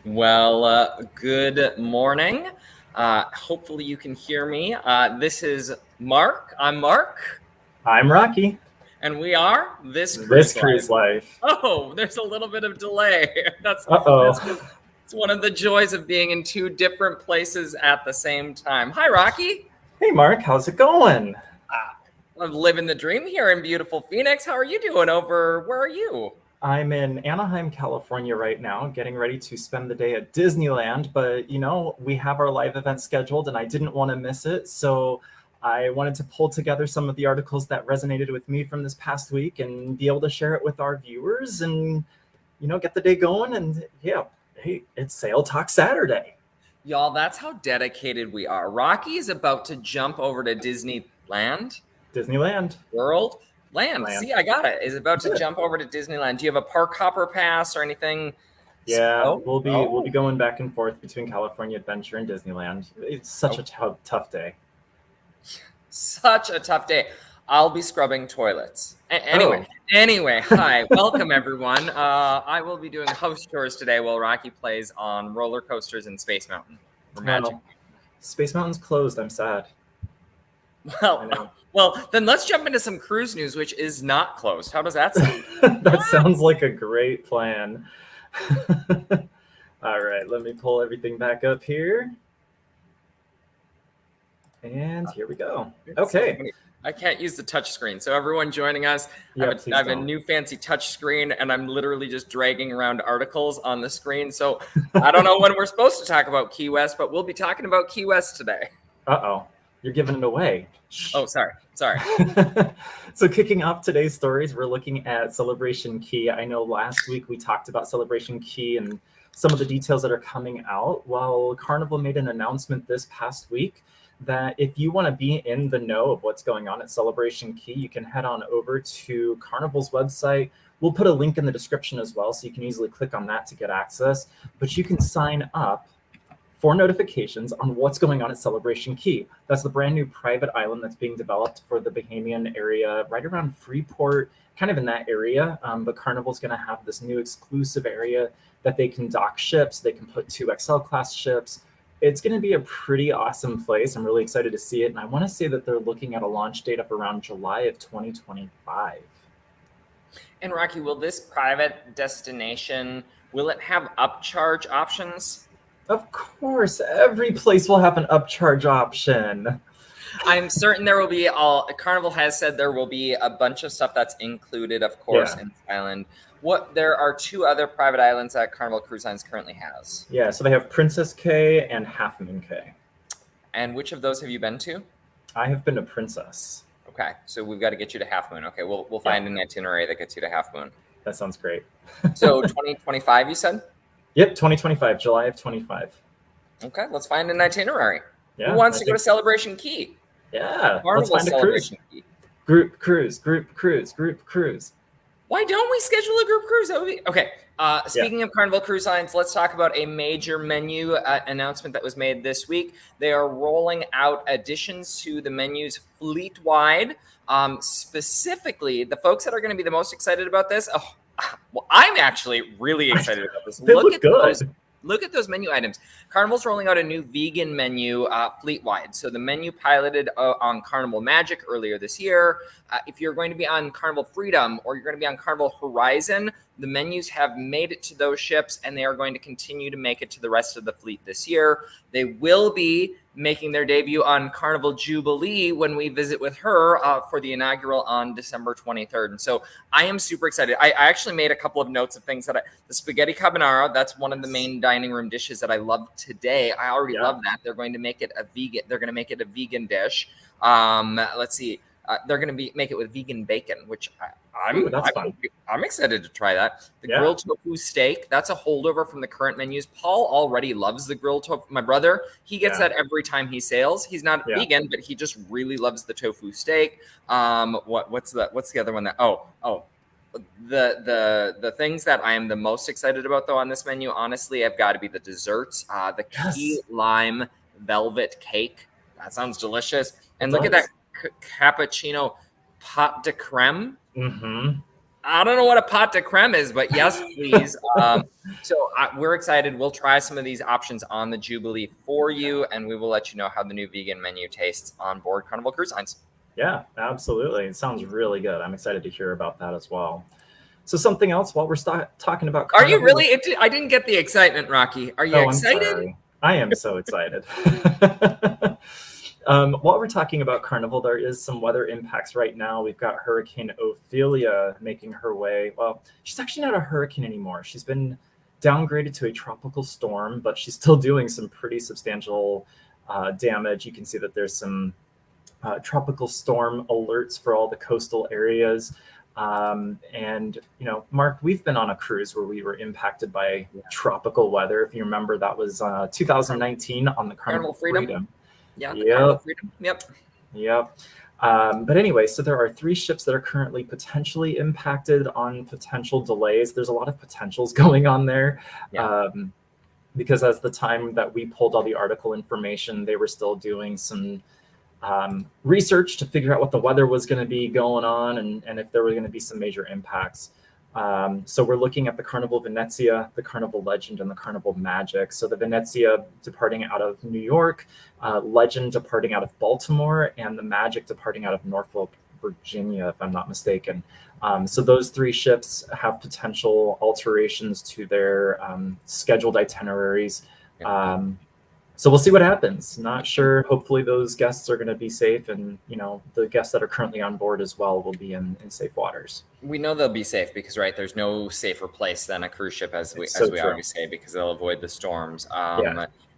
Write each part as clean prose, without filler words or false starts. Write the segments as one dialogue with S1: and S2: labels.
S1: Good morning. Hopefully you can hear me. This is Mark. I'm Mark.
S2: I'm Rocky.
S1: And we are This
S2: This
S1: Cruise Life.
S2: Cruise Life.
S1: Oh, there's a little bit of delay. That's
S2: Uh-oh.
S1: it's one of the joys of being in two different places at the same time. Hi, Rocky.
S2: Hey, Mark. How's it going?
S1: I'm living the dream here in beautiful Phoenix. How are you doing where are you?
S2: I'm in Anaheim, California right now, getting ready to spend the day at Disneyland. But, we have our live event scheduled and I didn't want to miss it. So I wanted to pull together some of the articles that resonated with me from this past week and be able to share it with our viewers and, get the day going. And yeah, hey, it's Sail Talk Saturday.
S1: Y'all, that's how dedicated we are. Rocky is about to jump over to Disneyland.
S2: World.
S1: Land. See, I got it. Is about to jump over to Disneyland. Do you have a park hopper pass or anything?
S2: Yeah, we'll be going back and forth between California Adventure and Disneyland. It's such a tough day.
S1: Such a tough day. I'll be scrubbing toilets. Anyway, hi, welcome everyone. I will be doing host tours today while Rocky plays on roller coasters in Space Mountain for Magic.
S2: Space Mountain's closed. I'm sad.
S1: Well, then let's jump into some cruise news, which is not closed. How does that sound?
S2: That sounds like a great plan. All right, let me pull everything back up here. And here we go. Okay.
S1: I can't use the touch screen. So everyone joining us, I have a new fancy touch screen and I'm literally just dragging around articles on the screen. So I don't know when we're supposed to talk about Key West, but we'll be talking about Key West today.
S2: Uh-oh. You're giving it away.
S1: Oh, sorry.
S2: So kicking off today's stories, we're looking at Celebration Key. I know last week we talked about Celebration Key and some of the details that are coming out. Well, Carnival made an announcement this past week that if you want to be in the know of what's going on at Celebration Key, you can head on over to Carnival's website. We'll put a link in the description as well, so you can easily click on that to get access. But you can sign up for notifications on what's going on at Celebration Key. That's the brand new private island that's being developed for the Bahamian area, right around Freeport, kind of in that area. But Carnival's going to have this new exclusive area that they can dock ships. They can put 2XL class ships. It's going to be a pretty awesome place. I'm really excited to see it. And I want to say that they're looking at a launch date of around July of 2025.
S1: And Rocky, will this private destination, will it have upcharge options?
S2: Of course, every place will have an upcharge option.
S1: I'm certain there will be Carnival has said there will be a bunch of stuff that's included, of course, in this island. There are two other private islands that Carnival Cruise Lines currently has.
S2: Yeah, so they have Princess Cay and Half Moon Cay.
S1: And which of those have you been to?
S2: I have been to Princess.
S1: Okay, so we've got to get you to Half Moon. Okay, we'll find an itinerary that gets you to Half Moon.
S2: That sounds great.
S1: So 2025, you said?
S2: Yep, 2025, July of 25.
S1: Okay, let's find an itinerary.
S2: Yeah,
S1: who wants to go to Celebration Key?
S2: Yeah,
S1: let's find a cruise. Key.
S2: Group cruise.
S1: Why don't we schedule a group cruise? Okay. Speaking of Carnival Cruise Lines, let's talk about a major menu announcement that was made this week. They are rolling out additions to the menus fleet-wide. Specifically, the folks that are going to be the most excited about this, well, I'm actually really excited about this.
S2: They look good.
S1: Look at those menu items. Carnival's rolling out a new vegan menu fleet-wide. So the menu piloted on Carnival Magic earlier this year. If you're going to be on Carnival Freedom or you're going to be on Carnival Horizon, the menus have made it to those ships and they are going to continue to make it to the rest of the fleet this year. They will be making their debut on Carnival Jubilee when we visit with her for the inaugural on December 23rd. And so I am super excited. I actually made a couple of notes of things that the spaghetti carbonara, that's one of the main dining room dishes that I love today. I already love that. They're going to make it a vegan. They're going to make it a vegan dish. Let's see. They're going to make it with vegan bacon, which I'm excited to try that. The grilled tofu steak, that's a holdover from the current menus. Paul already loves the grilled tofu. My brother, he gets that every time he sails. He's not vegan, but he just really loves the tofu steak. What's the other one the things that I am the most excited about though on this menu, honestly, have got to be the desserts. The key lime velvet cake. That sounds delicious. And look at that cappuccino pot de creme.
S2: Mm-hmm.
S1: I don't know what a pot de creme is, but yes, please. So we're excited. We'll try some of these options on the Jubilee for you, and we will let you know how the new vegan menu tastes on board Carnival Cruise Lines.
S2: Yeah, absolutely. It sounds really good. I'm excited to hear about that as well. So something else while we're talking about
S1: Are you
S2: Carnival.
S1: really? I didn't get the excitement, Rocky. Are you excited?
S2: I'm sorry. I am so excited. While we're talking about Carnival, there is some weather impacts right now. We've got Hurricane Ophelia making her way. Well, she's actually not a hurricane anymore. She's been downgraded to a tropical storm, but she's still doing some pretty substantial damage. You can see that there's some tropical storm alerts for all the coastal areas. And, you know, Mark, we've been on a cruise where we were impacted by tropical weather. If you remember, that was 2019 on the Carnival Freedom.
S1: Yeah,
S2: Yep.
S1: Carnival Freedom. Yep.
S2: Yep. But anyway, so there are 3 ships that are currently potentially impacted on potential delays. There's a lot of potentials going on there.
S1: Yeah.
S2: Because as the time that we pulled all the article information, they were still doing some research to figure out what the weather was going to be going on and if there were going to be some major impacts. So we're looking at the Carnival Venezia, the Carnival Legend, and the Carnival Magic. So the Venezia departing out of New York, Legend departing out of Baltimore, and the Magic departing out of Norfolk, Virginia, if I'm not mistaken. So those 3 ships have potential alterations to their scheduled itineraries. So we'll see what happens. Not sure. Hopefully those guests are going to be safe, and you know the guests that are currently on board as well will be in safe waters.
S1: We know they'll be safe because there's no safer place than a cruise ship, as we always say, because they'll avoid the storms.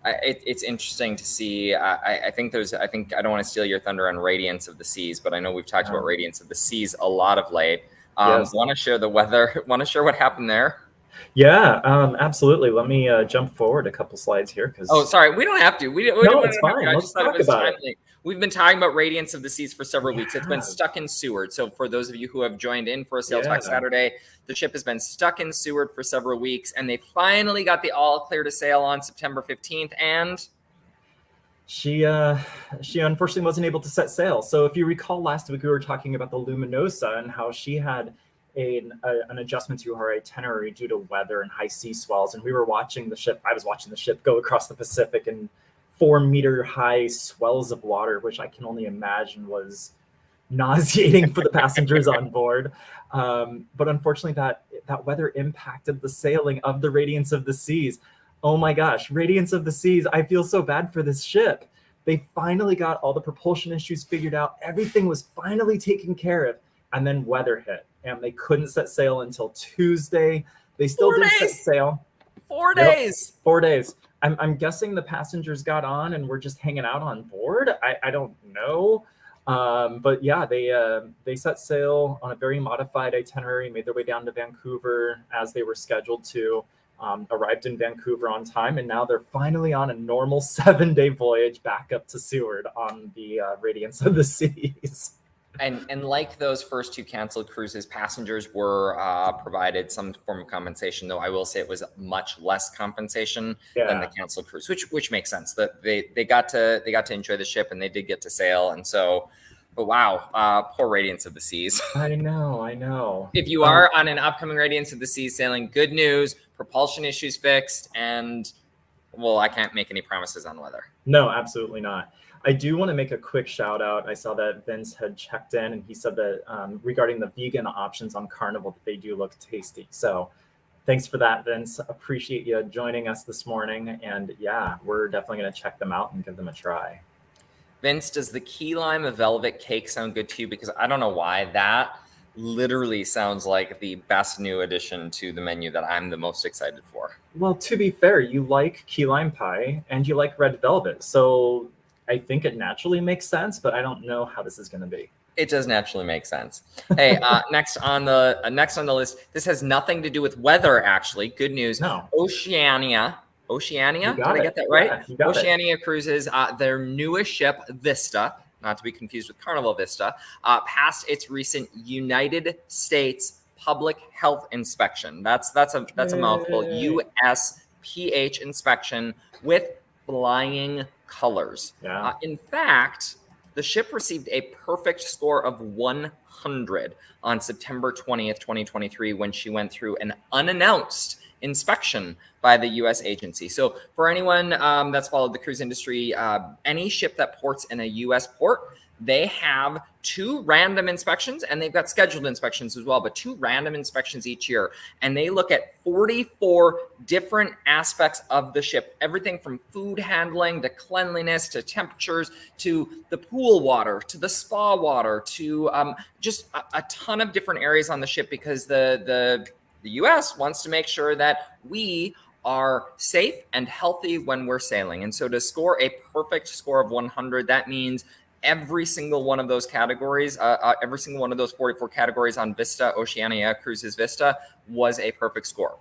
S1: It's interesting to see. I think I don't want to steal your thunder on Radiance of the Seas, but I know we've talked about Radiance of the Seas a lot of late.
S2: Yes.
S1: Want to share the weather? Want to share what happened there?
S2: Yeah, absolutely. Let me jump forward a couple slides here.
S1: Sorry, we don't have to.
S2: No, it's fine. Let's talk about it.
S1: We've been talking about Radiance of the Seas for several weeks. It's been stuck in Seward. So for those of you who have joined in for a Sail Talk Saturday, the ship has been stuck in Seward for several weeks, and they finally got the all clear to sail on September 15th, and
S2: she unfortunately wasn't able to set sail. So if you recall last week, we were talking about the Luminosa and how she had an adjustment to her itinerary due to weather and high sea swells. And we were watching the ship. I was watching the ship go across the Pacific in 4-meter high swells of water, which I can only imagine was nauseating for the passengers on board. But unfortunately, that weather impacted the sailing of the Radiance of the Seas. Oh my gosh, Radiance of the Seas. I feel so bad for this ship. They finally got all the propulsion issues figured out. Everything was finally taken care of. And then weather hit, and they couldn't set sail until Tuesday. They still didn't set sail.
S1: 4 days.
S2: 4 days. I'm guessing the passengers got on and were just hanging out on board. I don't know. But yeah, they set sail on a very modified itinerary, made their way down to Vancouver as they were scheduled to, arrived in Vancouver on time, and now they're finally on a normal 7-day voyage back up to Seward on the Radiance of the Seas.
S1: And like those first 2 canceled cruises, passengers were provided some form of compensation, though I will say it was much less compensation than the canceled cruise, which makes sense. That they got to enjoy the ship, and they did get to sail. And so, but wow, poor Radiance of the Seas.
S2: I know.
S1: If you are on an upcoming Radiance of the Seas sailing, good news, propulsion issues fixed, and well, I can't make any promises on weather.
S2: No, absolutely not. I do want to make a quick shout out. I saw that Vince had checked in, and he said that regarding the vegan options on Carnival, that they do look tasty. So thanks for that, Vince. Appreciate you joining us this morning. And yeah, we're definitely going to check them out and give them a try.
S1: Vince, does the key lime velvet cake sound good to you? Because I don't know why that literally sounds like the best new addition to the menu that I'm the most excited for.
S2: Well, to be fair, you like key lime pie and you like red velvet. So I think it naturally makes sense, but I don't know how this is going to be.
S1: It does naturally make sense. Hey, next on the list, this has nothing to do with weather, actually. Good news.
S2: No.
S1: Oceania. Did I get that right?
S2: Yeah,
S1: Oceania Cruises, their newest ship, Vista, not to be confused with Carnival Vista, passed its recent United States Public Health Inspection. That's a mouthful. USPH inspection with flying colors.
S2: Yeah.
S1: In fact, the ship received a perfect score of 100 on September 20th, 2023, when she went through an unannounced inspection by the U.S. agency. So for anyone that's followed the cruise industry, any ship that ports in a U.S. port, they have 2 random inspections, and they've got scheduled inspections as well, but 2 random inspections each year. And they look at 44 different aspects of the ship, everything from food handling to cleanliness to temperatures to the pool water to the spa water to just a ton of different areas on the ship, because the U.S. wants to make sure that we are safe and healthy when we're sailing. And so to score a perfect score of 100, that means every single one of those categories, every single one of those 44 categories on Vista, Oceania Cruises Vista, was a perfect score.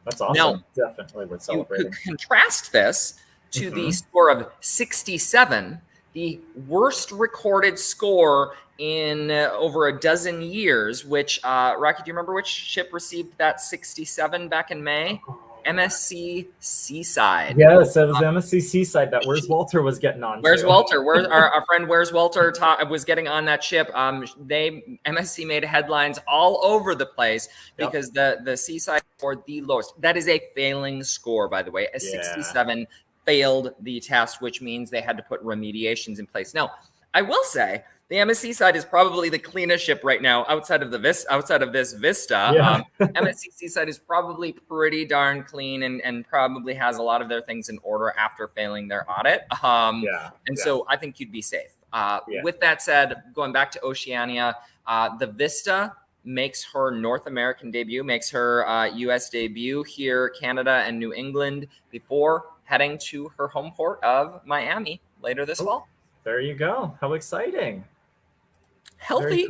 S2: That's awesome.
S1: Now,
S2: definitely worth celebrating.
S1: You could contrast this to the score of 67, the worst recorded score in over a dozen years, which, Rocky, do you remember which ship received that 67 back in May? MSC Seaside.
S2: Yes, it was the MSC Seaside that Where's Walter was getting on.
S1: Where's Walter? Where's our friend Where's Walter was getting on that ship. MSC made headlines all over the place because the Seaside scored the lowest. That is a failing score, by the way. A 67 failed the test, which means they had to put remediations in place. Now, I will say the MSC side is probably the cleanest ship right now outside of this Vista.
S2: Yeah.
S1: MSC Seaside is probably pretty darn clean and probably has a lot of their things in order after failing their audit. So I think you'd be safe. With that said, going back to Oceania, the Vista makes her North American debut, makes her U.S. debut here, Canada and New England, before heading to her home port of Miami later this fall.
S2: There you go. How exciting.
S1: Healthy,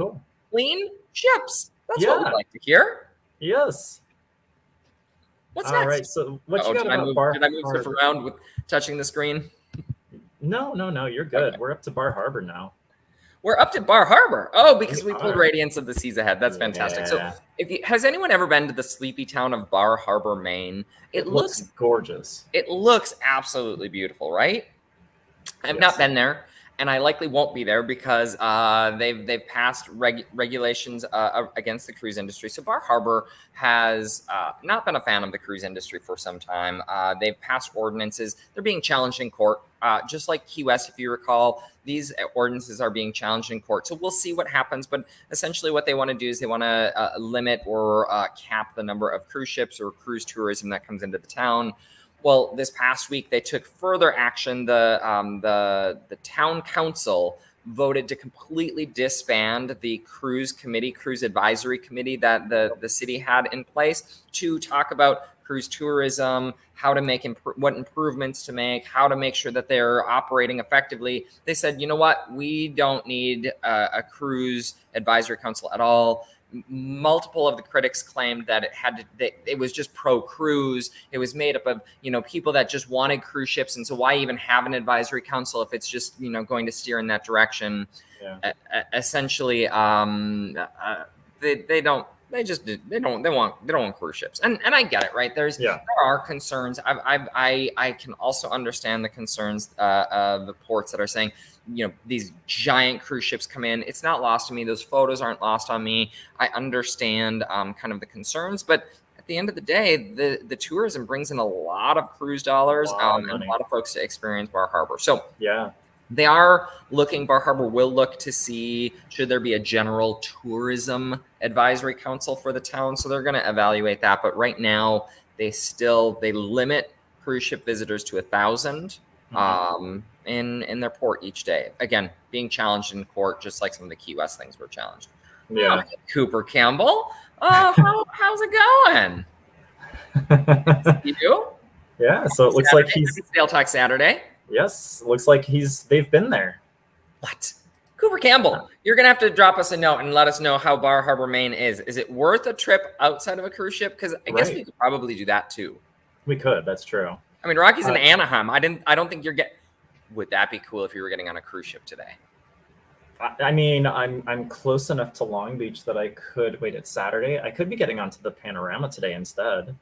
S1: clean ships. That's what we'd like to hear.
S2: Yes.
S1: What's next?
S2: All right. So what you got about
S1: Bar Harbor? Did I move stuff around with touching the screen?
S2: No. You're good. Okay. We're up to Bar Harbor now.
S1: We're up to Bar Harbor. Oh, because we pulled Radiance of the Seas Ahead. That's fantastic. So has anyone ever been to the sleepy town of Bar Harbor, Maine? It looks
S2: gorgeous.
S1: It looks absolutely beautiful, right? I've not been there. And I likely won't be there because they've passed regulations against the cruise industry. So Bar Harbor has not been a fan of the cruise industry for some time. They've passed ordinances. They're being challenged in court, just like Key West, if you recall. These ordinances are being challenged in court. So we'll see what happens. But essentially what they want to do is they want to limit or cap the number of cruise ships or cruise tourism that comes into the town. Well, this past week, they took further action. The town council voted to completely disband the cruise advisory committee that the city had in place to talk about cruise tourism, how to make what improvements to make, how to make sure that they're operating effectively. They said, you know what, we don't need a cruise advisory council at all. Multiple of the critics claimed that it was just pro cruise. It was made up of people that just wanted cruise ships, and so why even have an advisory council if it's just going to steer in that direction? Essentially, they don't want cruise ships, and I get it, right? There are concerns. I can also understand the concerns of the ports that are saying, these giant cruise ships come in. It's not lost on me. Those photos aren't lost on me. I understand kind of the concerns, but at the end of the day, the tourism brings in a lot of cruise dollars and a lot of folks to experience Bar Harbor. So they are looking. Bar Harbor will look to see should there be a general tourism advisory council for the town. So they're going to evaluate that. But right now, they limit cruise ship visitors to 1,000. In their port each day. Again, being challenged in court, just like some of the Key West things were challenged. Cooper Campbell, how's it going? You?
S2: Yeah, so it looks like he's
S1: Sail Talk Saturday.
S2: Yes, looks like they've been there.
S1: What? Cooper Campbell, you're gonna have to drop us a note and let us know how Bar Harbor, Maine is. Is it worth a trip outside of a cruise ship? Because I guess we could probably do that too.
S2: We could. That's true.
S1: I mean, Rocky's in Anaheim. I don't think you're getting. Would that be cool if you were getting on a cruise ship today?
S2: I mean, I'm close enough to Long Beach that I could wait. It's Saturday. I could be getting onto the Panorama today instead.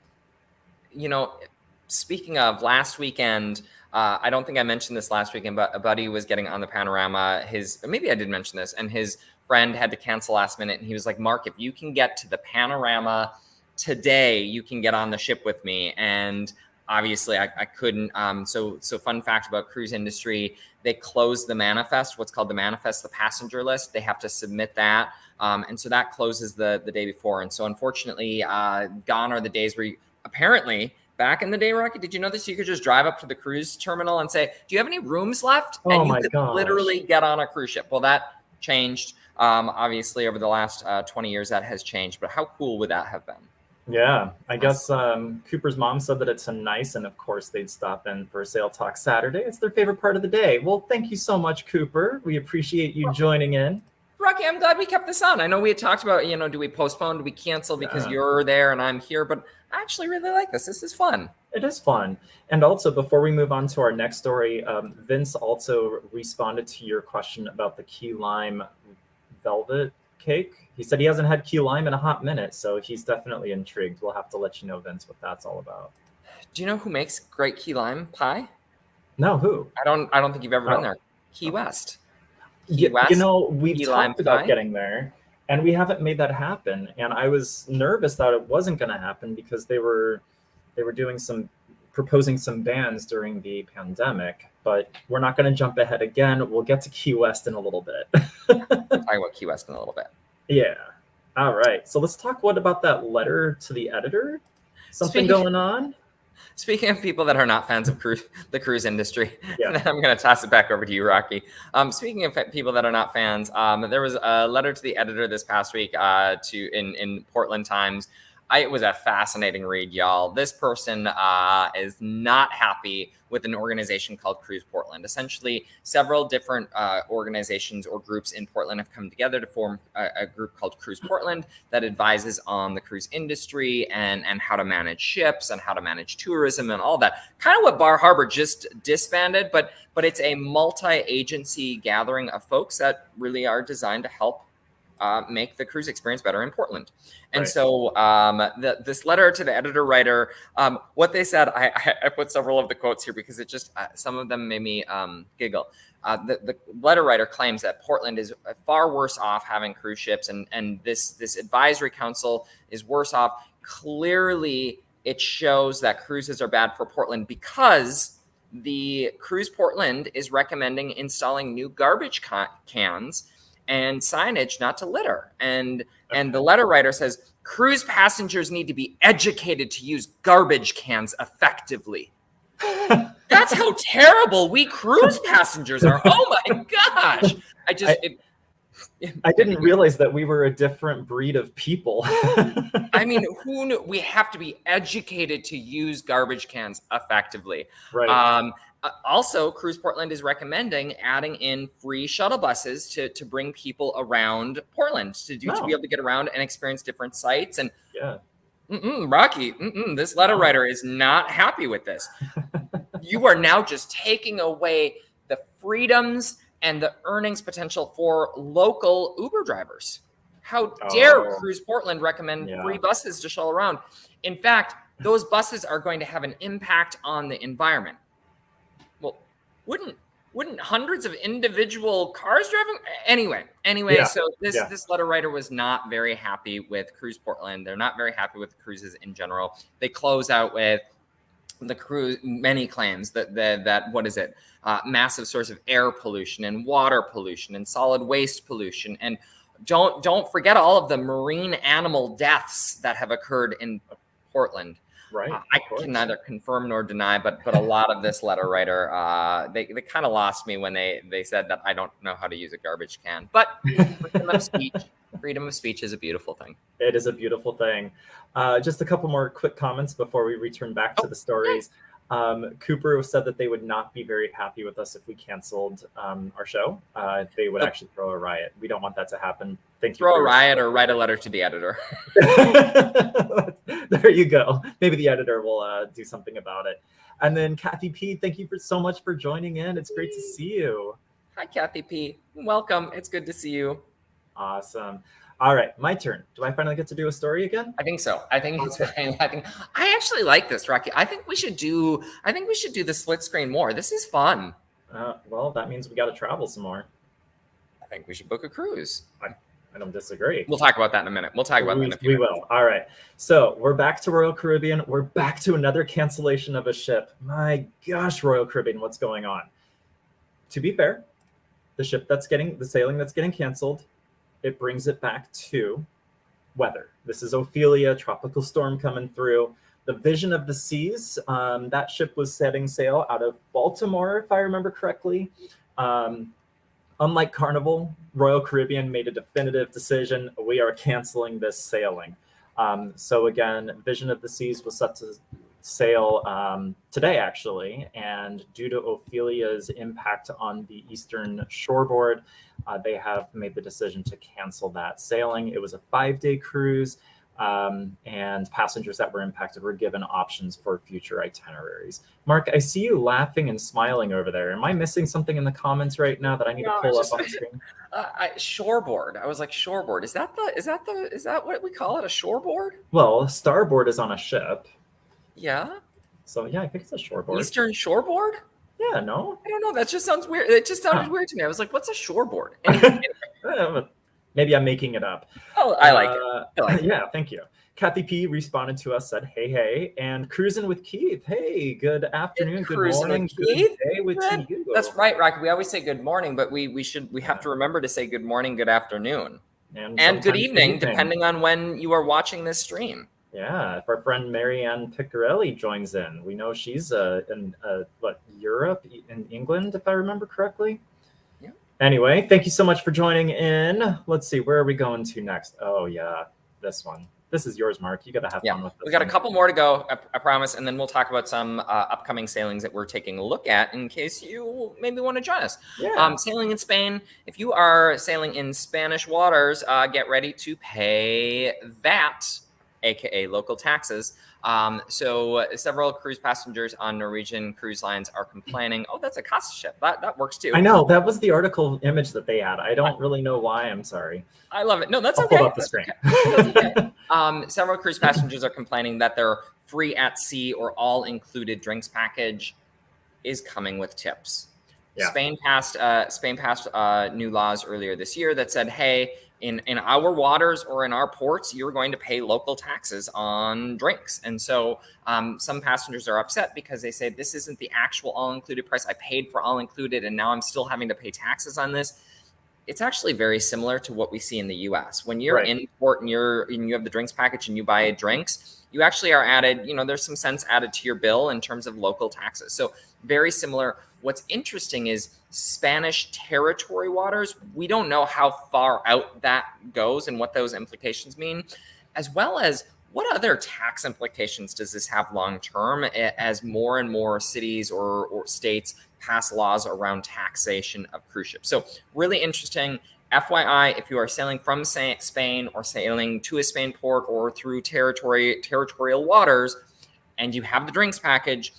S1: Speaking of last weekend, I don't think I mentioned this last weekend, but a buddy was getting on the Panorama. Maybe I did mention this, and his friend had to cancel last minute, and he was like, "Mark, if you can get to the Panorama today you can get on the ship with me. And obviously I couldn't. So fun fact about cruise industry, they close the manifest, what's called the manifest, the passenger list. They have to submit that. And so that closes the day before. And so unfortunately, gone are the days where apparently back in the day, Rocky, did you know this? You could just drive up to the cruise terminal and say, do you have any rooms left?
S2: Oh,
S1: and you
S2: my
S1: could
S2: gosh.
S1: literally get on a cruise ship. Well, that changed. Obviously over the last 20 years that has changed, but how cool would that have been?
S2: Yeah, I guess Cooper's mom said that it's a nice, and of course they'd stop in for Sail Talk Saturday. It's their favorite part of the day. Well, thank you so much, Cooper. We appreciate you joining in.
S1: Rocky, I'm glad we kept this on. I know we had talked about, do we postpone, do we cancel because you're there and I'm here, but I actually really like this. This is fun.
S2: It is fun. And also, before we move on to our next story, Vince also responded to your question about the key lime velvet cake. He said he hasn't had key lime in a hot minute, so he's definitely intrigued. We'll have to let you know, Vince, what that's all about.
S1: Do you know who makes great key lime pie?
S2: No, who?
S1: I don't think you've ever been there. Key West.
S2: Key West, we've talked about
S1: pie?
S2: getting there, and we haven't made that happen. And I was nervous that it wasn't going to happen because they were proposing some bans during the pandemic. But we're not going to jump ahead again. We'll get to Key West in a little bit.
S1: We'll talk about Key West in a little bit.
S2: Yeah. All right. So let's talk. What about that letter to the editor? Something going on?
S1: Speaking of people that are not fans of the cruise industry,
S2: yeah.
S1: I'm going to toss it back over to you, Rocky. Speaking of people that are not fans, there was a letter to the editor this past week in Portland Times. It was a fascinating read, y'all. This person is not happy with an organization called Cruise Portland. Essentially, several different organizations or groups in Portland have come together to form a group called Cruise Portland that advises on the cruise industry and how to manage ships and how to manage tourism and all that. Kind of what Bar Harbor just disbanded, but it's a multi-agency gathering of folks that really are designed to help make the cruise experience better in Portland. And
S2: right.
S1: So this letter to the editor-writer, what they said, I put several of the quotes here because it just, some of them made me giggle. The letter writer claims that Portland is far worse off having cruise ships, and this advisory council is worse off. Clearly, it shows that cruises are bad for Portland because the Cruise Portland is recommending installing new garbage cans and signage not to litter. And the letter writer says, cruise passengers need to be educated to use garbage cans effectively. That's how terrible we cruise passengers are. Oh my gosh.
S2: I didn't realize that we were a different breed of people.
S1: I mean, who knew? We have to be educated to use garbage cans effectively.
S2: Right.
S1: Also, Cruise Portland is recommending adding in free shuttle buses to bring people around Portland to be able to get around and experience different sites. And Rocky, this letter writer is not happy with this. You are now just taking away the freedoms and the earnings potential for local Uber drivers. How dare Cruise Portland recommend free buses to shuttle around? In fact, those buses are going to have an impact on the environment. Well, wouldn't hundreds of individual cars driving? Anyway, so this letter writer was not very happy with Cruise Portland. They're not very happy with cruises in general. They close out with the cruise, many claims that what is it? Massive source of air pollution and water pollution and solid waste pollution. And don't forget all of the marine animal deaths that have occurred in Portland.
S2: Right.
S1: I can neither confirm nor deny, but a lot of this letter writer, they kind of lost me when they said that I don't know how to use a garbage can. But freedom of speech is a beautiful thing.
S2: It is a beautiful thing. Just a couple more quick comments before we return back to the stories. Cooper said that they would not be very happy with us if we canceled our show. They would actually throw a riot. We don't want that to happen. Thank you.
S1: Throw a riot or write a letter to the editor.
S2: There you go. Maybe the editor will do something about it. And then Kathy P, thank you so much for joining in. It's great to see you.
S1: Hi, Kathy P. Welcome. It's good to see you.
S2: Awesome. All right, my turn. Do I finally get to do a story again?
S1: I think so. I actually like this, Rocky. I think we should do the split screen more. This is fun.
S2: Well, that means we got to travel some more.
S1: I think we should book a cruise.
S2: I I don't disagree.
S1: We'll talk about that in a minute. We'll talk about that in a few
S2: We
S1: minutes.
S2: will. All right. So we're back to Royal Caribbean. We're back to another cancellation of a ship. My gosh, Royal Caribbean, what's going on? To be fair, the sailing that's getting canceled, it brings it back to weather. This is Ophelia, tropical storm coming through. The Vision of the Seas, that ship was setting sail out of Baltimore, if I remember correctly. Unlike Carnival, Royal Caribbean made a definitive decision. We are canceling this sailing. So again, Vision of the Seas was set to sail today, actually. And due to Ophelia's impact on the Eastern Shoreboard, they have made the decision to cancel that sailing. It was a 5-day cruise. And passengers that were impacted were given options for future itineraries. Mark, I see you laughing and smiling over there. Am I missing something in the comments right now that I need to pull up on the screen?
S1: Shoreboard. I was like, shoreboard. Is that what we call it? A shoreboard?
S2: Well, starboard is on a ship.
S1: Yeah.
S2: So yeah, I think it's a shoreboard.
S1: Eastern Shoreboard?
S2: Yeah, no?
S1: I don't know. That just sounds weird. It just sounded weird to me. I was like, what's a shoreboard? Anyway.
S2: Maybe I'm making it up.
S1: Oh, I like it.
S2: Yeah, thank you. Kathy P responded to us, said, hey, and cruising with Keith. Hey, good afternoon, good morning, good day with you.
S1: That's right, Rocky. We always say good morning, but we have to remember to say good morning, good afternoon, and good evening, depending on when you are watching this stream.
S2: Yeah, if our friend Marianne Piccarelli joins in, we know she's in Europe, in England, if I remember correctly. Anyway, thank you so much for joining in. Let's see, where are we going to next? Oh, yeah, this one. This is yours, Mark. You got to have fun with this.
S1: We got a couple more to go, I promise, and then we'll talk about some upcoming sailings that we're taking a look at in case you maybe want to join us.
S2: Yeah.
S1: Sailing in Spain. If you are sailing in Spanish waters, get ready to pay VAT, aka local taxes. So several cruise passengers on Norwegian Cruise Lines are complaining, oh, that's a Costa ship. That works too.
S2: I know. That was the article image that they had. I don't really know why. I'm sorry.
S1: I love it. No, that's
S2: I'll
S1: okay.
S2: pull up the screen.
S1: Okay. Several cruise passengers are complaining that their free at sea or all included drinks package is coming with tips. Yeah. Spain passed new laws earlier this year that said, hey, in our waters or in our ports, you're going to pay local taxes on drinks. And so some passengers are upset because they say this isn't the actual all-included price. I paid for all-included and now I'm still having to pay taxes on this. It's actually very similar to what we see in the US. When you're in port and you have the drinks package and you buy drinks, you actually are added, there's some cents added to your bill in terms of local taxes. So very similar. What's interesting is Spanish territory waters, we don't know how far out that goes and what those implications mean, as well as what other tax implications does this have long term as more and more cities or states pass laws around taxation of cruise ships. So really interesting. FYI, if you are sailing from Spain or sailing to a Spain port or through territorial waters and you have the drinks package,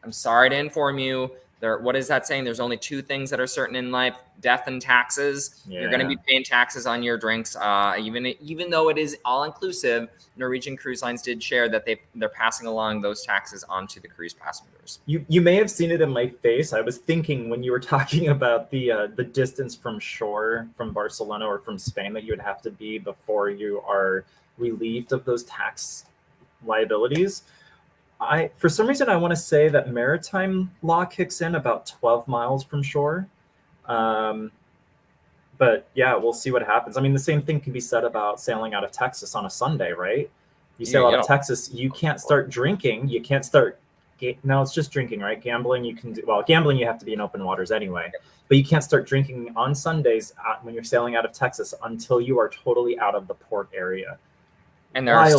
S1: I'm sorry to inform you, what is that saying? There's only two things that are certain in life: death and taxes. Yeah. You're going to be paying taxes on your drinks, even though it is all inclusive. Norwegian Cruise Lines did share that they're passing along those taxes onto the cruise passengers.
S2: You may have seen it in my face. I was thinking when you were talking about the distance from shore, from Barcelona or from Spain, that you would have to be before you are relieved of those tax liabilities. For some reason, I want to say that maritime law kicks in about 12 miles from shore. But yeah, we'll see what happens. I mean, the same thing can be said about sailing out of Texas on a Sunday, right? You sail out of Texas, you can't start drinking. You can't start. No, it's just drinking, right? Gambling, you can do. Well, gambling, you have to be in open waters anyway. But you can't start drinking on Sundays when you're sailing out of Texas until you are totally out of the port area.
S1: And there are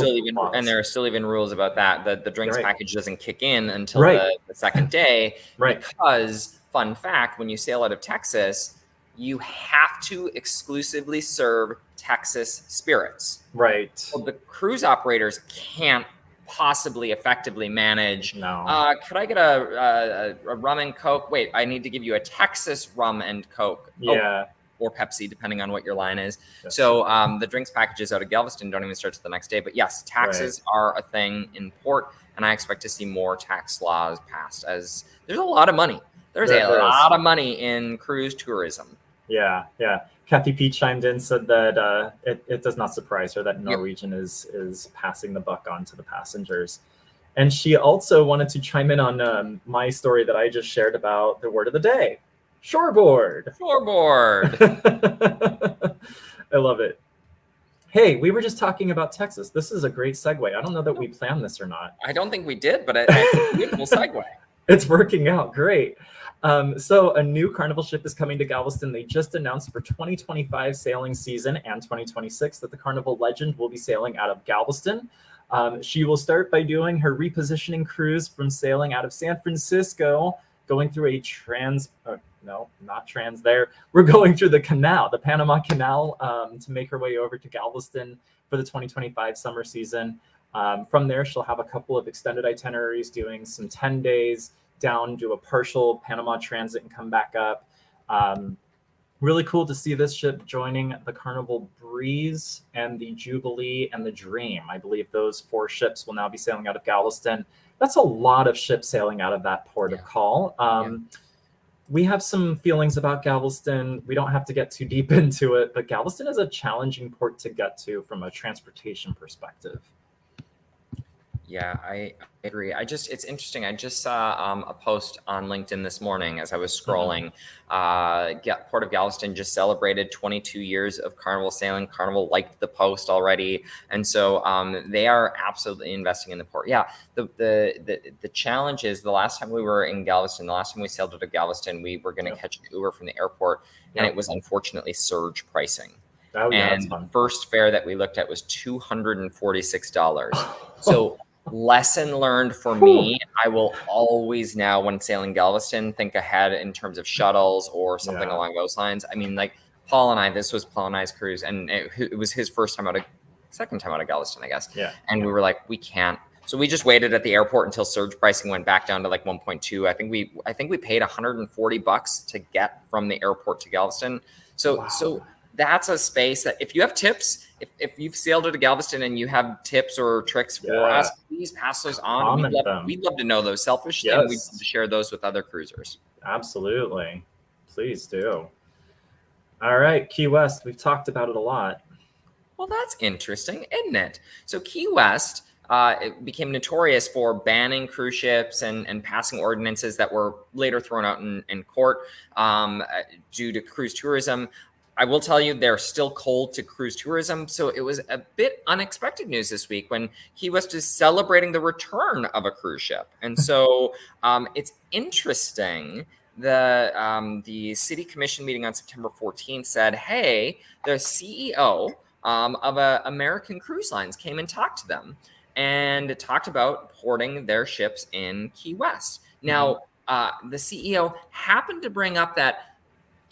S1: still even rules about that. The drinks package doesn't kick in until the second day. Because, fun fact, when you sail out of Texas, you have to exclusively serve Texas spirits.
S2: Right.
S1: Well, the cruise operators can't possibly effectively manage.
S2: No.
S1: Could I get a rum and Coke? Wait, I need to give you a Texas rum and Coke.
S2: Yeah.
S1: Or Pepsi, depending on what your line is. Yes. So the drinks packages out of Galveston don't even start till the next day. But yes, taxes are a thing in port, and I expect to see more tax laws passed as there's a lot of money. There's a lot of money in cruise tourism.
S2: Yeah. Kathy P chimed in, said that it does not surprise her that
S1: Yep.
S2: Norwegian is passing the buck on to the passengers. And she also wanted to chime in on my story that I just shared about the word of the day, shoreboard.
S1: Floorboard.
S2: I love it. Hey, we were just talking about Texas. This is a great segue. I don't know that we planned this or not.
S1: I don't think we did, but it's a beautiful segue.
S2: It's working out great. So a new Carnival ship is coming to Galveston. They just announced for 2025 sailing season and 2026 that the Carnival Legend will be sailing out of Galveston. She will start by doing her repositioning cruise from sailing out of San Francisco, going through a We're going through the canal, the Panama Canal, to make her way over to Galveston for the 2025 summer season. From there, she'll have a couple of extended itineraries, doing some 10 days down, do a partial Panama transit and come back up. Really cool to see this ship joining the Carnival Breeze and the Jubilee and the Dream. I believe those 4 ships will now be sailing out of Galveston. That's a lot of ships sailing out of that port of call. We have some feelings about Galveston. We don't have to get too deep into it, but Galveston is a challenging port to get to from a transportation perspective.
S1: Yeah, I agree. It's interesting. I just saw a post on LinkedIn this morning as I was scrolling. Port of Galveston just celebrated 22 years of Carnival sailing. Carnival liked the post already, and so they are absolutely investing in the port. Yeah, the challenge is the last time we were in Galveston, the last time we sailed out of Galveston, we were going to catch an Uber from the airport, and it was unfortunately surge pricing.
S2: Oh, yeah,
S1: and
S2: that's fun.
S1: First fare that we looked at was $246. So lesson learned for me. I will always now, when sailing Galveston, think ahead in terms of shuttles or something along those lines. I mean, like this was Paul and I's cruise, and it was his second time out of Galveston, I guess.
S2: Yeah.
S1: And we were like, we can't. So we just waited at the airport until surge pricing went back down to like 1.2. I think we paid $140 to get from the airport to Galveston. So that's a space that if you have tips, if you've sailed to Galveston and you have tips or tricks for us, please pass those on. We'd love to know those selfishly, and we'd love to share those with other cruisers.
S2: Absolutely. Please do. All right, Key West. We've talked about it a lot.
S1: Well, that's interesting, isn't it? So Key West it became notorious for banning cruise ships and passing ordinances that were later thrown out in court due to cruise tourism. I will tell you, they're still cold to cruise tourism. So it was a bit unexpected news this week when Key West is celebrating the return of a cruise ship. And so it's interesting. The city commission meeting on September 14th said, hey, the CEO of American Cruise Lines came and talked to them and talked about porting their ships in Key West. Now, the CEO happened to bring up that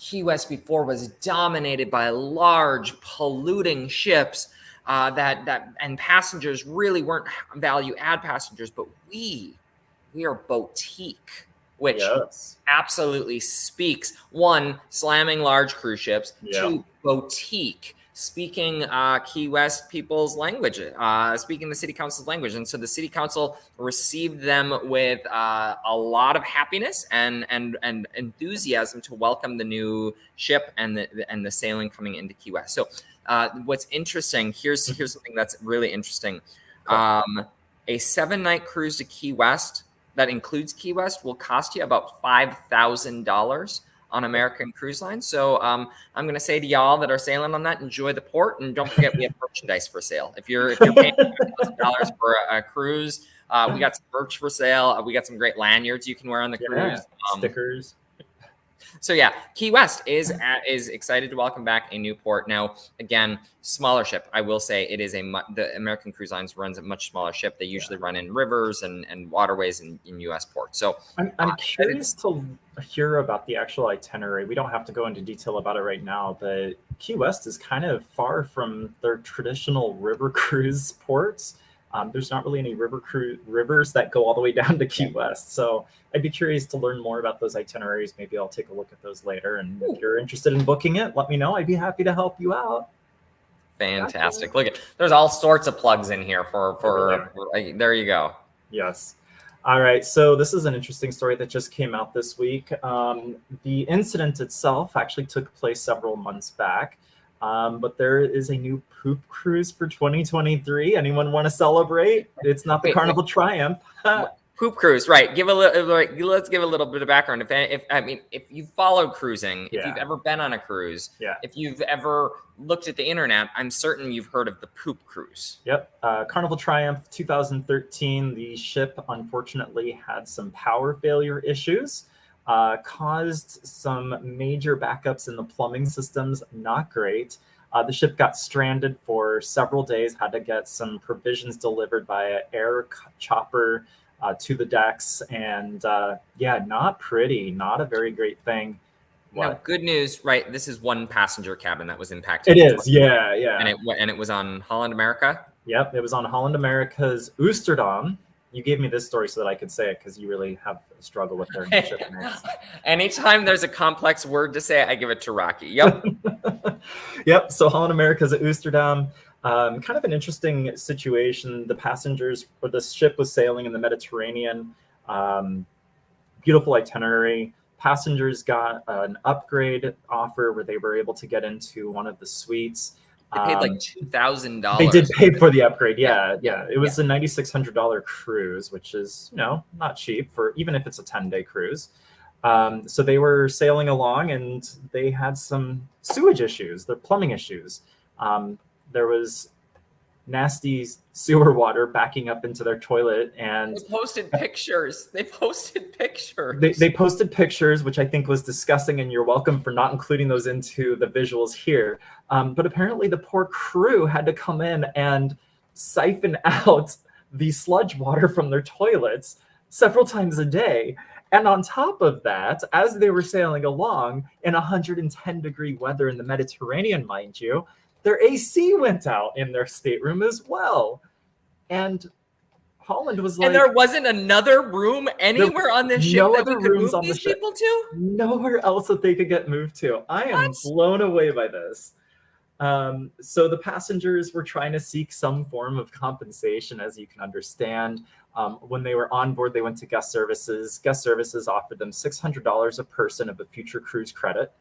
S1: Key West before was dominated by large polluting ships and passengers really weren't value add passengers, but we are boutique, which absolutely speaks, one, slamming large cruise ships, two, boutique, speaking Key West people's language, speaking the city council's language. And so the city council received them with a lot of happiness and enthusiasm to welcome the new ship and the sailing coming into Key West. So what's interesting, here's something that's really interesting. A 7-night cruise to Key West that includes Key West will cost you about $5,000 on American Cruise Line. So I'm going to say to y'all that are sailing on that, enjoy the port, and don't forget we have merchandise for sale. If you're paying $5,000 for a cruise, we got some merch for sale. We got some great lanyards you can wear on the cruise.
S2: Stickers.
S1: So yeah, Key West is excited to welcome back a new port. Now, again, smaller ship. I will say it is the American Cruise Lines runs a much smaller ship. They usually run in rivers and waterways in U.S. ports. So
S2: I'm curious to hear about the actual itinerary. We don't have to go into detail about it right now, but Key West is kind of far from their traditional river cruise ports. There's not really any rivers that go all the way down to Key West. So I'd be curious to learn more about those itineraries. Maybe I'll take a look at those later. And if you're interested in booking it, let me know. I'd be happy to help you out.
S1: Fantastic. Look, there's all sorts of plugs in here for there you go.
S2: Yes. All right, so this is an interesting story that just came out this week. The incident itself actually took place several months back, but there is a new poop cruise for 2023. Anyone want to celebrate? It's not the
S1: Wait,
S2: Carnival Triumph.
S1: Poop cruise, right? Let's give a little bit of background. If you follow cruising, if
S2: Yeah.
S1: you've ever been on a cruise,
S2: Yeah.
S1: if you've ever looked at the internet, I'm certain you've heard of the poop cruise.
S2: Yep. Carnival Triumph 2013. The ship unfortunately had some power failure issues, caused some major backups in the plumbing systems. Not great. The ship got stranded for several days, had to get some provisions delivered by air chopper to the decks. And yeah, not pretty. Not a very great thing.
S1: Now, good news, right? This is one passenger cabin that was impacted.
S2: It is, yeah, yeah.
S1: And it was on Holland America.
S2: Yep, it was on Holland America's Oosterdam. You gave me this story so that I could say it because you really have a struggle with their ship names.
S1: Anytime there's a complex word to say, I give it to Rocky. Yep.
S2: Yep. So Holland America's at Oosterdam. Kind of an interesting situation. The passengers, or the ship was sailing in the Mediterranean. Beautiful itinerary. Passengers got an upgrade offer where they were able to get into one of the suites.
S1: They paid like $2,000.
S2: They did pay for the upgrade. Yeah. It was a $9,600 cruise, which is, not cheap for even if it's a 10-day cruise. So they were sailing along and they had some sewage issues, the plumbing issues. There was nasty sewer water backing up into their toilet, and
S1: they posted pictures. They posted
S2: pictures, which I think was disgusting, and you're welcome for not including those into the visuals here. But apparently the poor crew had to come in and siphon out the sludge water from their toilets several times a day. And on top of that, as they were sailing along in 110-degree weather in the Mediterranean, mind you, their AC went out in their stateroom as well. And Holland was like...
S1: And there wasn't another room anywhere on this ship that we could move these people to?
S2: Nowhere else that they could get moved to. I am blown away by this. So the passengers were trying to seek some form of compensation, as you can understand. When they were on board, they went to guest services. Guest services offered them $600 a person of a future cruise credit.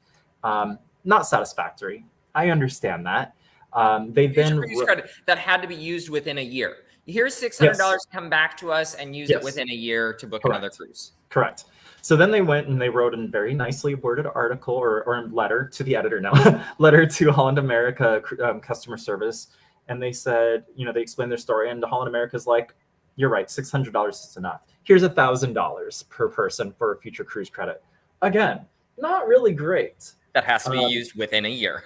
S2: Not satisfactory. I understand that.
S1: Cruise credit that had to be used within a year. Here's $600 come back to us and use it within a year to book another cruise.
S2: Correct. So then they went and they wrote a very nicely worded article or letter to the editor now, letter to Holland America customer service. And they said, they explained their story, and Holland America's like, you're right, $600 is enough. Here's $1,000 per person for a future cruise credit. Again, not really great.
S1: That has to be used within a year.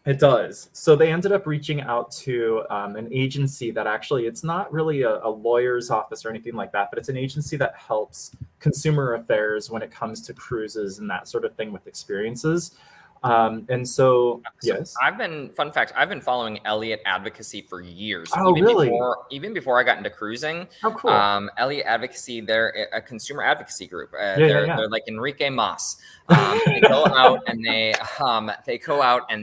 S2: It does. So they ended up reaching out to an agency that actually, it's not really a lawyer's office or anything like that, but it's an agency that helps consumer affairs when it comes to cruises and that sort of thing with experiences. And so yes,
S1: I've been following Elliott Advocacy for years.
S2: Oh, really?
S1: Even before I got into cruising.
S2: Oh, cool.
S1: Elliott Advocacy, they're a consumer advocacy group.
S2: They're
S1: like Enrique Mas. They go out and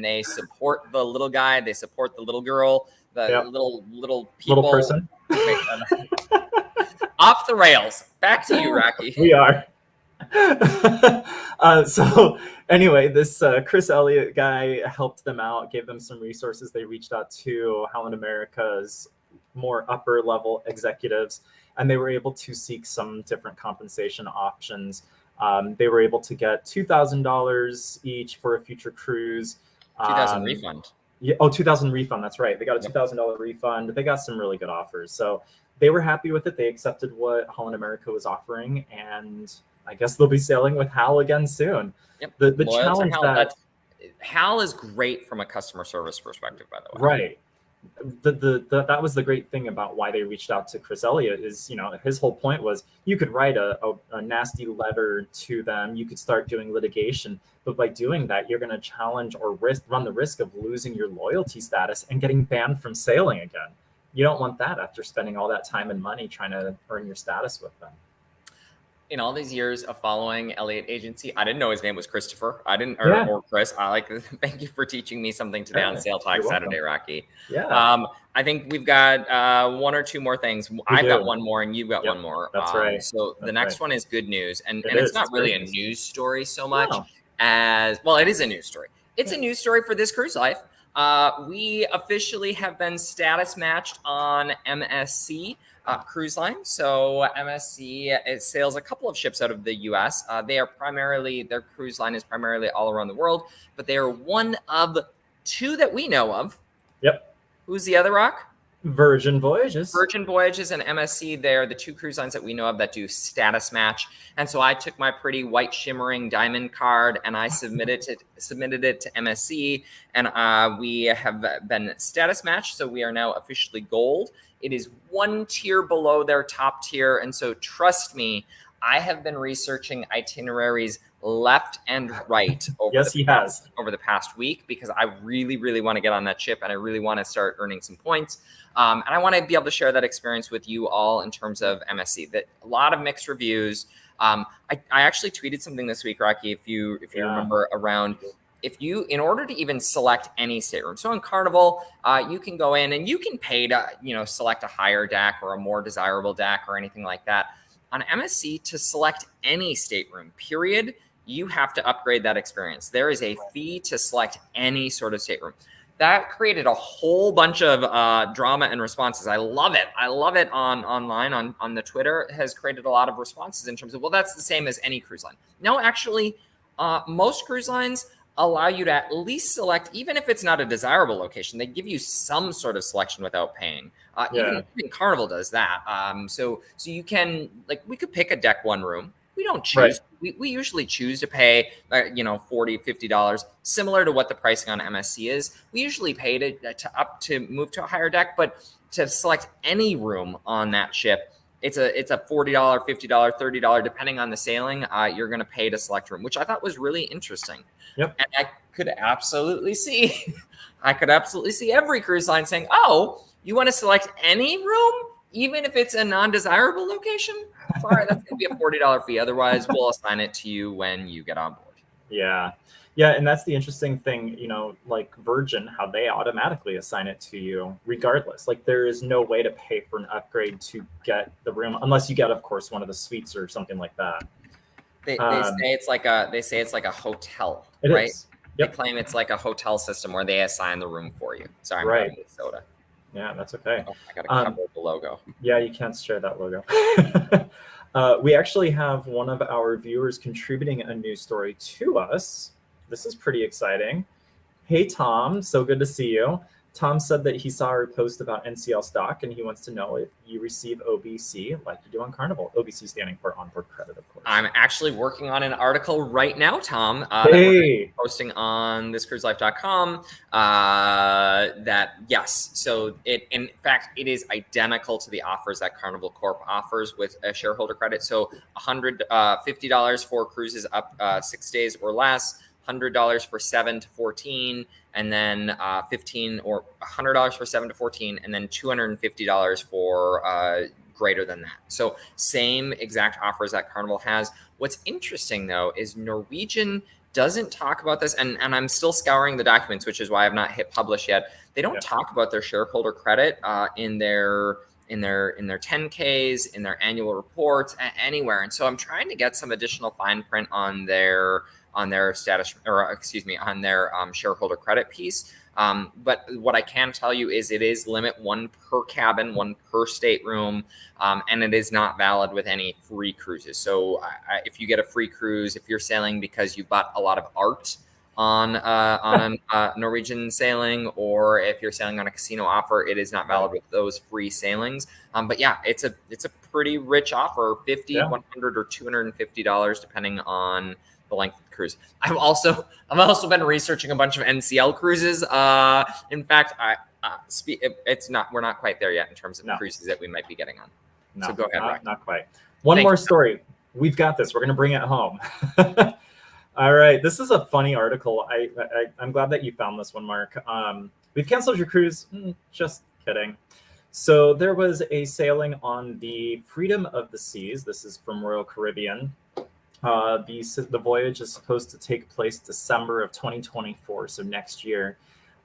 S1: they support the little guy. They support the little girl, the little people.
S2: Little person.
S1: Off the rails. Back to you, Rocky.
S2: We are. So anyway, this Chris Elliott guy helped them out, gave them some resources. They reached out to Holland America's more upper level executives, and they were able to seek some different compensation options. They were able to get $2,000 each for a future cruise.
S1: $2,000 refund.
S2: Yeah, $2,000 refund. That's right. They got a $2,000 refund. They got some really good offers. So they were happy with it. They accepted what Holland America was offering, and I guess they'll be sailing with HAL again soon.
S1: Yep.
S2: The challenge
S1: that HAL is great from a customer service perspective, by the way.
S2: Right. That was the great thing about why they reached out to Chris Elliott is, his whole point was you could write a nasty letter to them. You could start doing litigation. But by doing that, you're going to challenge or run the risk of losing your loyalty status and getting banned from sailing again. You don't want that after spending all that time and money trying to earn your status with them.
S1: In all these years of following Elliott Agency, I didn't know his name was Christopher. I didn't,
S2: Yeah.
S1: or Chris. I like. Thank you for teaching me something today on Sale Talk
S2: You're welcome.
S1: Saturday, Rocky.
S2: Yeah.
S1: I think we've got one or two more things. I've got one more, and you've got one more.
S2: That's right.
S1: So the next one is good news, and
S2: It
S1: it's
S2: is.
S1: not
S2: It's
S1: really
S2: great
S1: a
S2: news.
S1: news story so much
S2: No.
S1: as well. It is a news story. It's a news story for This Cruise Life. We officially have been status matched on MSC. Cruise line. So MSC sails a couple of ships out of the U.S. Their cruise line is primarily all around the world, but they are one of two that we know of.
S2: Yep.
S1: Who's the other, Rock?
S2: Virgin Voyages.
S1: Virgin Voyages and MSC, they're the two cruise lines that we know of that do status match. And so I took my pretty white shimmering diamond card and I submitted it to MSC, and we have been status matched. So we are now officially gold. It is one tier below their top tier. And so trust me, I have been researching itineraries left and right over the past week, because I really, really want to get on that ship and I really want to start earning some points. And I want to be able to share that experience with you all in terms of MSC. That a lot of mixed reviews. I actually tweeted something this week, Rocky, if you remember, around in order to even select any stateroom. So on Carnival, you can go in and you can pay to, select a higher deck or a more desirable deck or anything like that. On MSC, to select any stateroom, period, you have to upgrade that experience. There is a fee to select any sort of stateroom. That created a whole bunch of drama and responses. I love it. I love it online on the Twitter. It has created a lot of responses in terms of, well, that's the same as any cruise line. No, actually, most cruise lines allow you to at least select, even if it's not a desirable location, they give you some sort of selection without paying. Even Carnival does that. So you can, we could pick a deck one room. We don't choose. Right. We usually choose to pay, $40, $50, similar to what the pricing on MSC is. We usually pay to move to a higher deck, but to select any room on that ship, it's a $40, $50, $30, depending on the sailing. You're going to pay to select room, which I thought was really interesting.
S2: Yep.
S1: And I could absolutely see every cruise line saying, "Oh, you want to select any room, even if it's a non-desirable location? Sorry, that's going to be a $40 fee. Otherwise, we'll assign it to you when you get on board."
S2: Yeah. Yeah. And that's the interesting thing, like Virgin, how they automatically assign it to you regardless. Like there is no way to pay for an upgrade to get the room unless you get, of course, one of the suites or something like that.
S1: They say it's like a hotel, right? Yep. They claim it's like a hotel system where they assign the room for you. Sorry, I'm having a soda.
S2: Yeah, that's okay.
S1: Oh, I got to cover the logo.
S2: Yeah, you can't share that logo. We actually have one of our viewers contributing a news story to us. This is pretty exciting. Hey, Tom, so good to see you. Tom said that he saw our post about NCL stock, and he wants to know if you receive OBC like you do on Carnival. OBC standing for onboard credit, of course.
S1: I'm actually working on an article right now, Tom,
S2: that we're
S1: posting on thiscruiselife.com. Yes, so in fact, it is identical to the offers that Carnival Corp offers with a shareholder credit. So $50 for cruises up 6 days or less, $100 for 7 to 14, and then $15 or $100 for 7 to 14, and then $250 for greater than that. So same exact offers that Carnival has. What's interesting though is Norwegian doesn't talk about this, and I'm still scouring the documents, which is why I've not hit publish yet. They don't talk about their shareholder credit in their 10Ks, in their annual reports, anywhere. And so I'm trying to get some additional fine print on their status, or excuse me, on their shareholder credit piece. But what I can tell you is it is limit 1 per cabin, 1 per stateroom, and it is not valid with any free cruises. So if you get a free cruise, if you're sailing because you bought a lot of art on Norwegian sailing, or if you're sailing on a casino offer, it is not valid with those free sailings. But yeah, it's a pretty rich offer, $50, $100, or $250, depending on the length of the cruise. I've also been researching a bunch of NCL cruises. In fact, we're not quite there yet in terms of the cruises that we might be getting on.
S2: No,
S1: so go ahead,
S2: not quite. One more story. We've got this. We're going to bring it home. All right. This is a funny article. I'm glad that you found this one, Mark. We've canceled your cruise. Just kidding. So there was a sailing on the Freedom of the Seas. This is from Royal Caribbean. The voyage is supposed to take place December of 2024, so next year.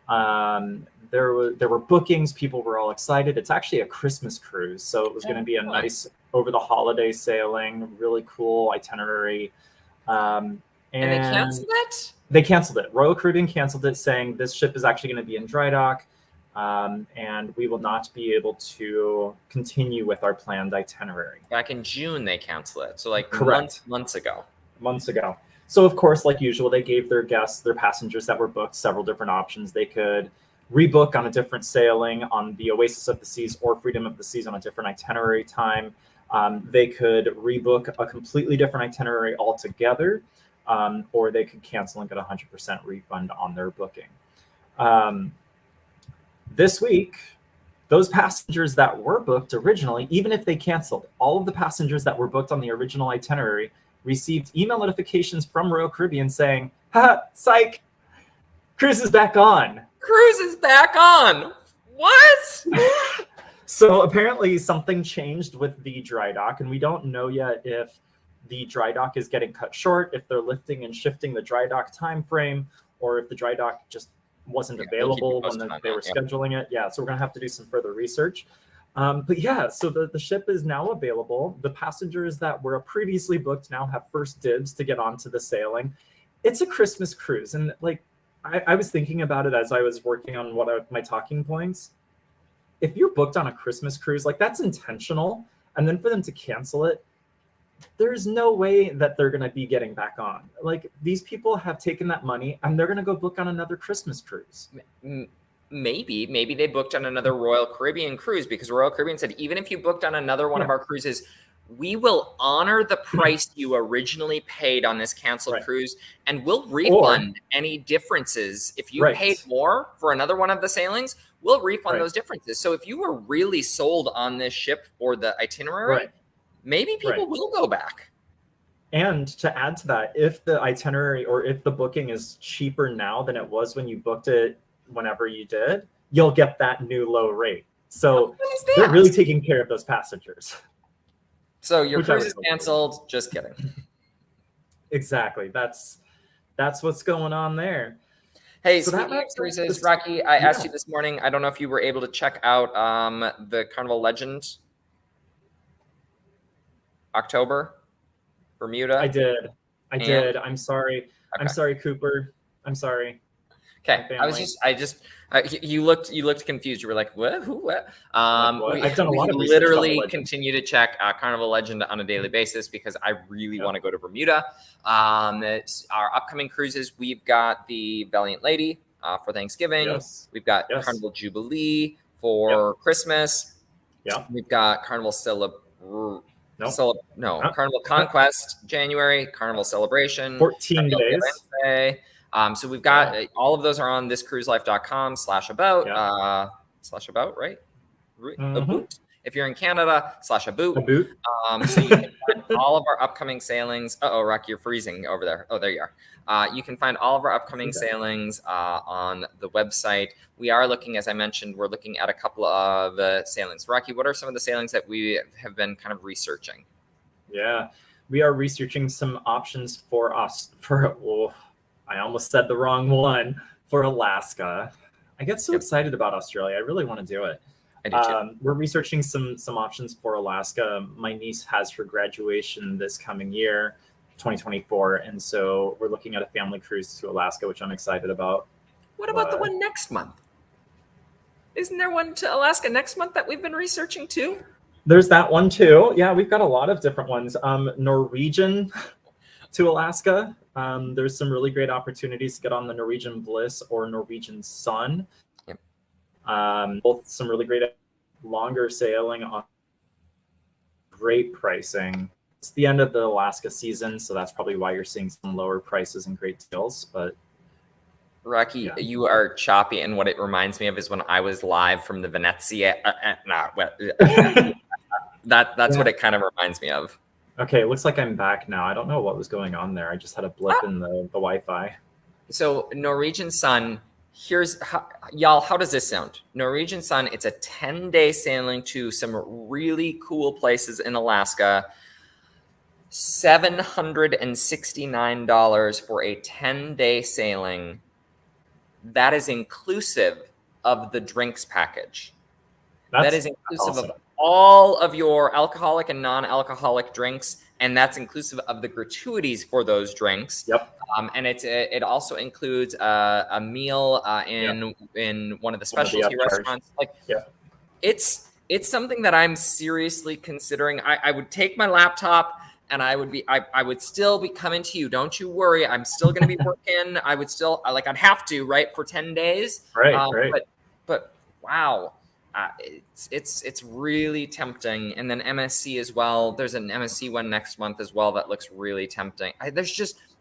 S2: There were bookings. People were all excited. It's actually a Christmas cruise, so it was going to be a nice over the holiday sailing, really cool itinerary.
S1: And they canceled it?
S2: They canceled it. Royal Caribbean canceled it, saying this ship is actually going to be in dry dock, and we will not be able to continue with our planned itinerary.
S1: Back in June, they canceled it. So like
S2: Correct.
S1: months ago.
S2: Months ago. So of course, like usual, they gave their guests, their passengers that were booked, several different options. They could rebook on a different sailing on the Oasis of the Seas or Freedom of the Seas on a different itinerary time. They could rebook a completely different itinerary altogether, or they could cancel and get 100% refund on their booking. This week, those passengers that were booked originally, even if they canceled, all of the passengers that were booked on the original itinerary received email notifications from Royal Caribbean saying, "Ha, psych, cruise is back on."
S1: Cruise is back on. What?
S2: So apparently something changed with the dry dock, and we don't know yet if the dry dock is getting cut short, if they're lifting and shifting the dry dock time frame, or if the dry dock just wasn't available when they were scheduling it. Yeah, so we're gonna have to do some further research. But yeah, so the ship is now available. The passengers that were previously booked now have first dibs to get onto the sailing. It's a Christmas cruise, and like I was thinking about it as I was working on my talking points. If you're booked on a Christmas cruise, like that's intentional, and then for them to cancel it, there's no way that they're going to be getting back on. Like these people have taken that money and they're going to go book on another Christmas cruise.
S1: Maybe they booked on another Royal Caribbean cruise, because Royal Caribbean said, even if you booked on another one of our cruises, we will honor the price you originally paid on this canceled cruise, and we'll refund any differences. If you paid more for another one of the sailings, we'll refund those differences. So if you were really sold on this ship or the itinerary, maybe people will go back.
S2: And to add to that, if the itinerary or if the booking is cheaper now than it was when you booked it whenever you did, you'll get that new low rate. So they're really taking care of those passengers.
S1: So your cruise is canceled. Just kidding.
S2: Exactly. That's what's going on there.
S1: Hey, so speaking of cruises, Rocky, I asked you this morning, I don't know if you were able to check out the Carnival Legend October, Bermuda.
S2: I did. I'm sorry. Okay. I'm sorry, Cooper. I'm sorry.
S1: Okay. You looked confused. You were like, what? Who? What?
S2: I've done a lot of research.
S1: Literally continue to check Carnival Legend on a daily basis, because I really want to go to Bermuda. Our upcoming cruises, we've got the Valiant Lady for Thanksgiving.
S2: Yes.
S1: We've got Carnival Jubilee for Christmas.
S2: Yeah.
S1: We've got Carnival Carnival Conquest January, Carnival Celebration
S2: 14 days.
S1: Wednesday. So we've got all of those are on thiscruiselife.com/about right? About. If you're in Canada, /about. So you can find all of our upcoming sailings. Rocky, you're freezing over there. Oh, there you are. You can find all of our upcoming sailings on the website. We are looking, as I mentioned, we're looking at a couple of sailings. Rocky, what are some of the sailings that we have been kind of researching?
S2: Yeah, we are researching some options for us I almost said the wrong one, for Alaska. I get so excited about Australia. I really want to do it.
S1: I do too.
S2: We're researching some options for Alaska. My niece has her graduation this coming year, 2024, and so we're looking at a family cruise to Alaska, which I'm excited about.
S1: What about the one next month? Isn't there one to Alaska next month that we've been researching too?
S2: There's that one too. Yeah, we've got a lot of different ones. Norwegian to Alaska. There's some really great opportunities to get on the Norwegian Bliss or Norwegian Sun. Both some really great longer sailing on great pricing. It's the end of the Alaska season, so that's probably why you're seeing some lower prices and great deals. But
S1: Rocky, you are choppy, and what it reminds me of is when I was live from the Venezia. That's what it kind of reminds me of.
S2: Okay, it looks like I'm back now. I don't know what was going on there. I just had a blip in the Wi-Fi.
S1: So Norwegian Sun Here's how, y'all, how does this sound? Norwegian Sun, it's a 10-day sailing to some really cool places in Alaska. $769 for a 10-day sailing. That is inclusive of the drinks package. That is inclusive
S2: awesome.
S1: of all of your alcoholic and non-alcoholic drinks, and that's inclusive of the gratuities for those drinks.
S2: Yep.
S1: And it also includes a meal in one of the specialty restaurants. Like, it's something that I'm seriously considering. I would take my laptop and I would still be coming to you. Don't you worry. I'm still going to be working. I would still I'd have to, right, for 10 days.
S2: Right.
S1: But wow. It's really tempting. And then MSC as well. There's an MSC one next month as well that looks really tempting.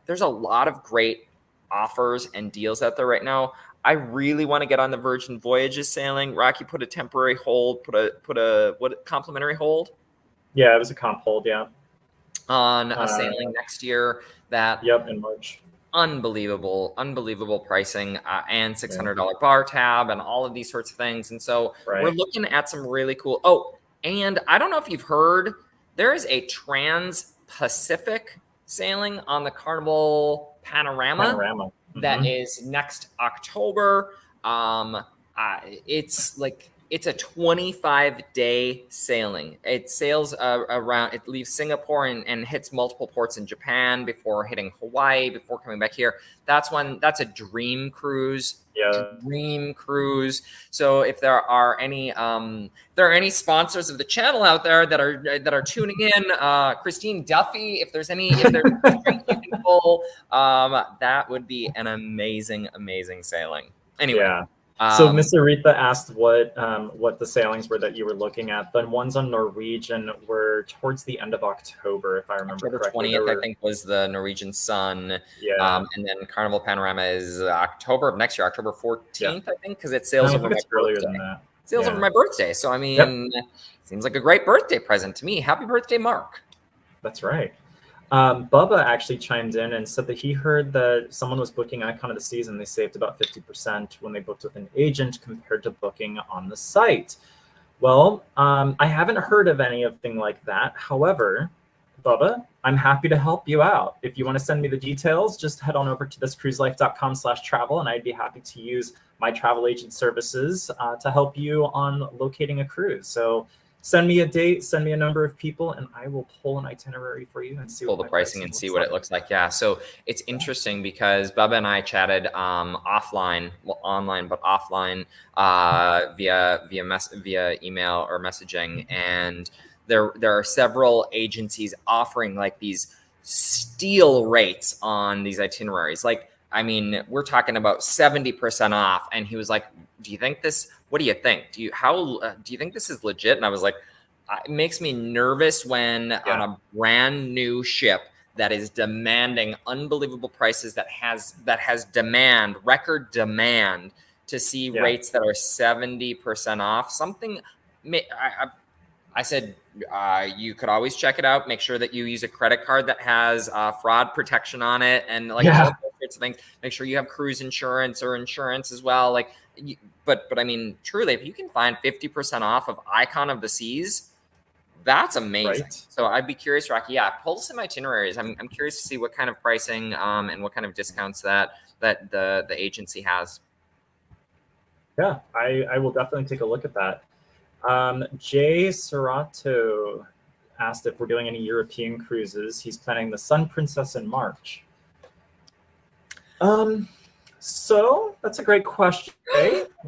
S1: There's a lot of great offers and deals out there right now. I really want to get on the Virgin Voyages sailing. Rocky put a temporary hold, put a complimentary hold?
S2: Yeah, it was a comp hold, yeah.
S1: On a sailing next year that
S2: in March.
S1: Unbelievable pricing and $600 bar tab and all of these sorts of things. And so we're looking at some really cool. Oh, and I don't know if you've heard, there is a trans-Pacific sailing on the Carnival Panorama. That is next October. It's a 25-day sailing. It sails around, it leaves Singapore and hits multiple ports in Japan before hitting Hawaii, before coming back here. That's a dream cruise. Dream cruise. So if there are any sponsors of the channel out there that are tuning in, Christine Duffy, if there's drink you can pull, that would be an amazing sailing. Anyway.
S2: Yeah. So Mr. Rita asked what the sailings were that you were looking at. The ones on Norwegian were towards the end of October, if I remember correctly.
S1: October 20th, I think, was the Norwegian Sun.
S2: Yeah.
S1: And then Carnival Panorama is October of next year, October 14th, I think, because it sails over my birthday.
S2: Than that.
S1: It sails over my birthday. So, I mean, seems like a great birthday present to me. Happy birthday, Mark.
S2: That's right. Bubba actually chimed in and said that he heard that someone was booking Icon of the Seas and they saved about 50% when they booked with an agent compared to booking on the site. Well, I haven't heard of anything like that. However, Bubba, I'm happy to help you out. If you want to send me the details, just head on over to thiscruiselife.com/travel, and I'd be happy to use my travel agent services to help you on locating a cruise. So send me a date, send me a number of people, and I will pull an itinerary for you and see
S1: pull the pricing and see what it looks like. Yeah. So it's interesting because Bubba and I chatted offline, well, online, but offline via email or messaging. And there are several agencies offering like these steal rates on these itineraries. Like, I mean, we're talking about 70% off. And he was like, what do you think? Do you think this is legit? And I was like, it makes me nervous when on a brand new ship that is demanding unbelievable prices, that has record demand, to see rates that are 70% off. I said, you could always check it out. Make sure that you use a credit card that has fraud protection on it, and all those sorts of things. Make sure you have cruise insurance or insurance as well. But I mean, truly, if you can find 50% off of Icon of the Seas, that's amazing. Right. So I'd be curious, Rocky. Yeah, pull some itineraries. I'm curious to see what kind of pricing and what kind of discounts that the agency has.
S2: Yeah, I will definitely take a look at that. Jay Serato asked if we're doing any European cruises. He's planning the Sun Princess in March. So that's a great question.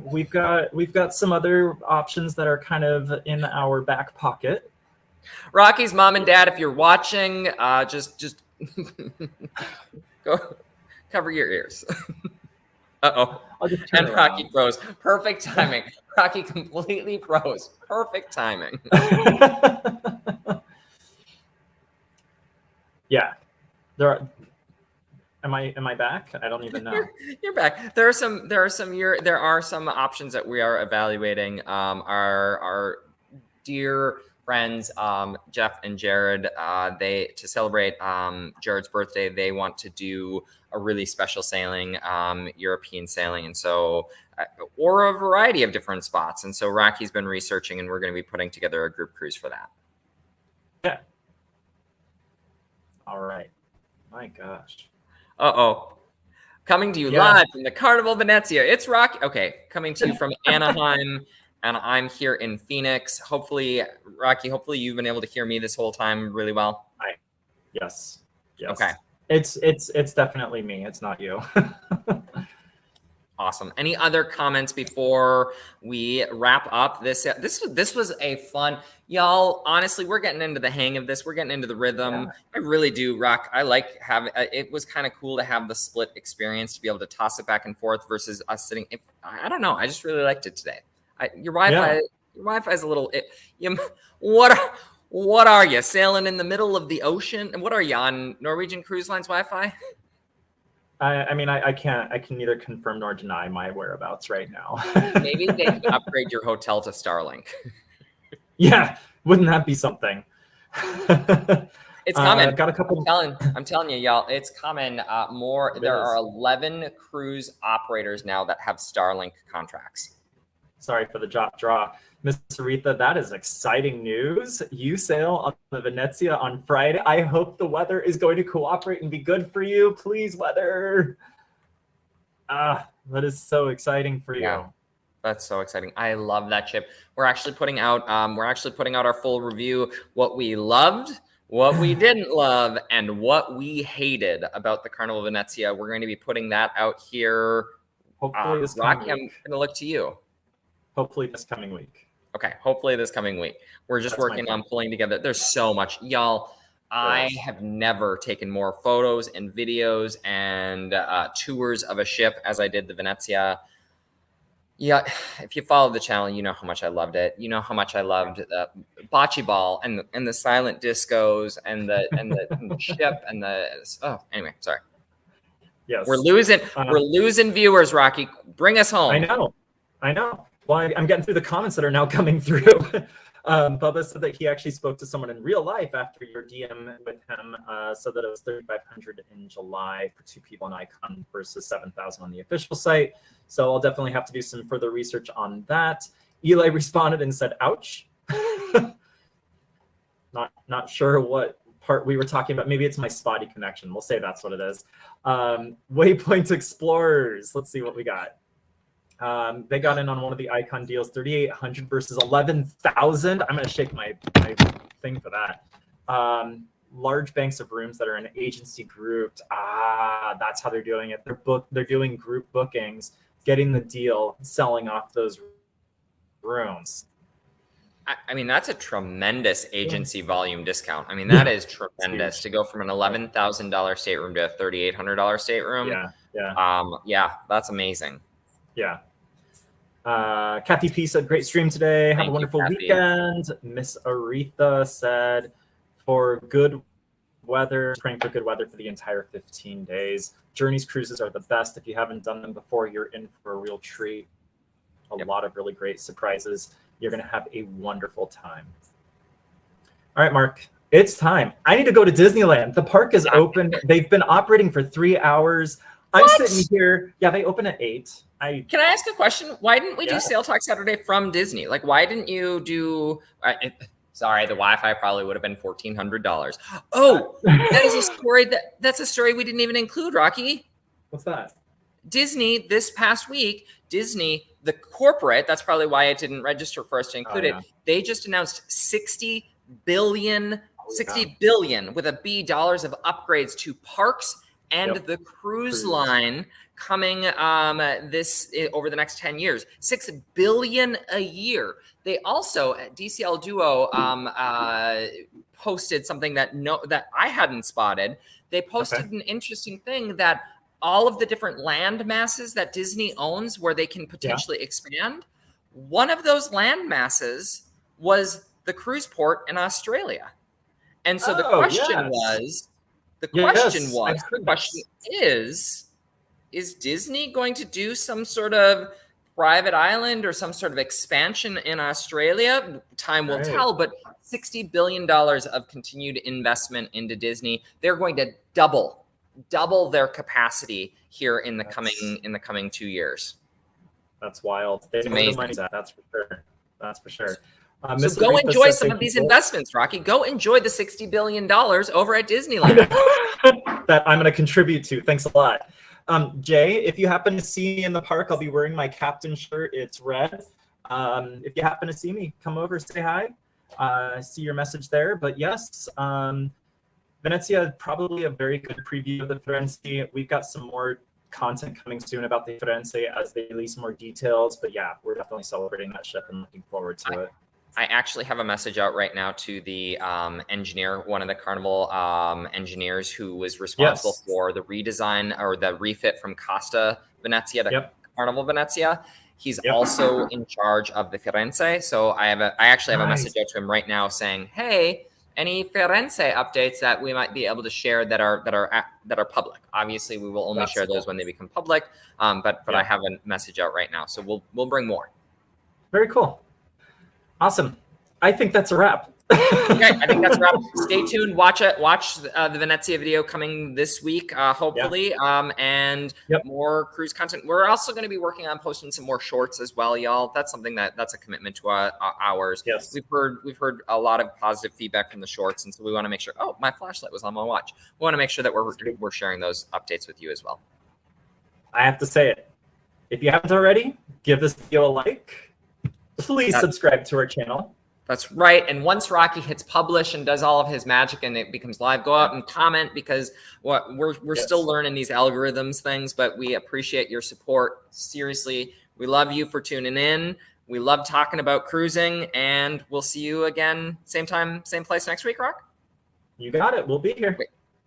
S2: We've got some other options that are kind of in our back pocket.
S1: Rocky's mom and dad, if you're watching, just go cover your ears. Uh-oh. And Rocky froze. Perfect timing. Rocky completely froze. Perfect timing. Yeah.
S2: Am I back? I don't even know.
S1: You're back. There are some options that we are evaluating. Our dear friends, Jeff and Jared, to celebrate Jared's birthday, they want to do a really special sailing, European sailing, and so or a variety of different spots. And so Rocky's been researching, and we're going to be putting together a group cruise for that.
S2: Yeah. All right. My gosh.
S1: Uh-oh. Coming to you live from the Carnival Venezia. It's Rocky. Okay, coming to you from Anaheim, and I'm here in Phoenix. Hopefully, Rocky, hopefully you've been able to hear me this whole time really well.
S2: Yes.
S1: Okay.
S2: It's definitely me. It's not you.
S1: Awesome. Any other comments before we wrap up this? This was a fun, y'all. Honestly, we're getting into the hang of this. We're getting into the rhythm. Yeah. I really do, Rock. I like having. It was kind of cool to have the split experience, to be able to toss it back and forth versus us sitting. I don't know. I just really liked it today. Your Wi-Fi is a little. What are you sailing in the middle of the ocean? And what are you on Norwegian Cruise Line's Wi-Fi?
S2: I mean, I can neither confirm nor deny my whereabouts right now.
S1: Maybe they can upgrade your hotel to Starlink.
S2: Yeah, wouldn't that be something?
S1: It's coming.
S2: Got a couple.
S1: I'm telling you, y'all, it's coming. There are 11 cruise operators now that have Starlink contracts.
S2: Sorry for the draw. Miss Aretha, that is exciting news. You sail on the Venezia on Friday. I hope the weather is going to cooperate and be good for you. Please, weather. That is so exciting for you.
S1: Yeah, that's so exciting. I love that ship. We're actually putting out our full review, what we loved, what we didn't love, and what we hated about the Carnival Venezia. We're going to be putting that out here.
S2: Hopefully this
S1: Rocky, I'm going to look to you.
S2: Hopefully this coming week.
S1: Okay, hopefully this coming week. We're just working on pulling together. There's so much. Y'all, I have never taken more photos and videos and tours of a ship as I did the Venezia. Yeah, if you follow the channel, you know how much I loved it. You know how much I loved the bocce ball and the silent discos and the ship and anyway, sorry.
S2: Yes.
S1: We're losing viewers, Rocky. Bring us home.
S2: I know. Well, I'm getting through the comments that are now coming through. Bubba said that he actually spoke to someone in real life after your DM with him, so that it was $3,500 in July for 2 people on Icon versus $7,000 on the official site. So I'll definitely have to do some further research on that. Eli responded and said, "Ouch." Not sure what part we were talking about. Maybe it's my spotty connection. We'll say that's what it is. Waypoint Explorers. Let's see what we got. They got in on one of the Icon deals, $3,800 versus $11,000. I'm going to shake my thing for that. Large banks of rooms that are in agency grouped. That's how they're doing it. They're doing group bookings, getting the deal, selling off those rooms.
S1: I mean, that's a tremendous agency volume discount. I mean, that is tremendous to go from an $11,000 stateroom to a $3,800 stateroom. Yeah, that's amazing.
S2: Yeah. Kathy P said, "Great stream today. Have a wonderful weekend." Miss Aretha said, "For good weather, praying for good weather for the entire 15 days. Journeys cruises are the best. If you haven't done them before, you're in for a real treat. A lot of really great surprises. You're going to have a wonderful time." All right, Mark, it's time. I need to go to Disneyland. The park is open. They've been operating for 3 hours. I'm sitting here. Yeah, they open at 8.
S1: Can I ask a question? Why didn't we do Sail Talk Saturday from Disney? Like, why didn't you do? Sorry, the Wi-Fi probably would have been $1,400. Oh, that is a story. That's a story we didn't even include, Rocky.
S2: What's that?
S1: Disney this past week. Disney, the corporate. That's probably why it didn't register for us to include it. They just announced $60 billion with a B dollars of upgrades to parks and the cruise line coming over the next 10 years. $6 billion a year. They also, DCL Duo posted something that I hadn't spotted. They posted an interesting thing that all of the different land masses that Disney owns where they can potentially expand, one of those land masses was the cruise port in Australia. And so the question is Disney going to do some sort of private island or some sort of expansion in Australia. Time will tell, but $60 billion of continued investment into Disney. They're going to double their capacity here in the coming 2 years.
S2: That's wild. They know the money's at, that's for sure. That's for sure.
S1: So go enjoy some of these investments, Rocky. Go enjoy the $60 billion over at Disneyland.
S2: That I'm going to contribute to. Thanks a lot. Jay, if you happen to see me in the park, I'll be wearing my captain shirt. It's red. If you happen to see me, come over, say hi. I see your message there. But yes, Venezia, probably a very good preview of the Firenze. We've got some more content coming soon about the Firenze as they release more details. But yeah, we're definitely celebrating that ship and looking forward to it.
S1: I actually have a message out right now to the engineer, one of the Carnival engineers who was responsible for the redesign or the refit from Costa Venezia to Carnival Venezia. He's also in charge of the Firenze. So I actually have a message out to him right now saying, hey, any Firenze updates that we might be able to share that are public. Obviously, we will only share those when they become public. But I have a message out right now, so we'll bring more.
S2: Very cool. Awesome. I think that's a wrap.
S1: Okay, I think that's a wrap. Stay tuned. Watch the Venezia video coming this week, hopefully, and more cruise content. We're also going to be working on posting some more shorts as well, y'all. That's something that's a commitment to ours.
S2: Yes,
S1: we've heard a lot of positive feedback from the shorts, and so we want to make sure. Oh, my flashlight was on my watch. We want to make sure that we're sharing those updates with you as well.
S2: I have to say it. If you haven't already, give this video a like. Please subscribe to our channel.
S1: That's right. And once Rocky hits publish and does all of his magic and it becomes live, go out and comment, because we're still learning these algorithms things, but we appreciate your support. Seriously, we love you for tuning in. We love talking about cruising, and we'll see you again, same time, same place next week, Rock?
S2: You got it. We'll be here.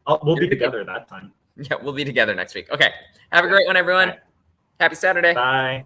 S2: We'll be together that time.
S1: Yeah, we'll be together next week. Okay. Have a great one, everyone. Happy Saturday.
S2: Bye.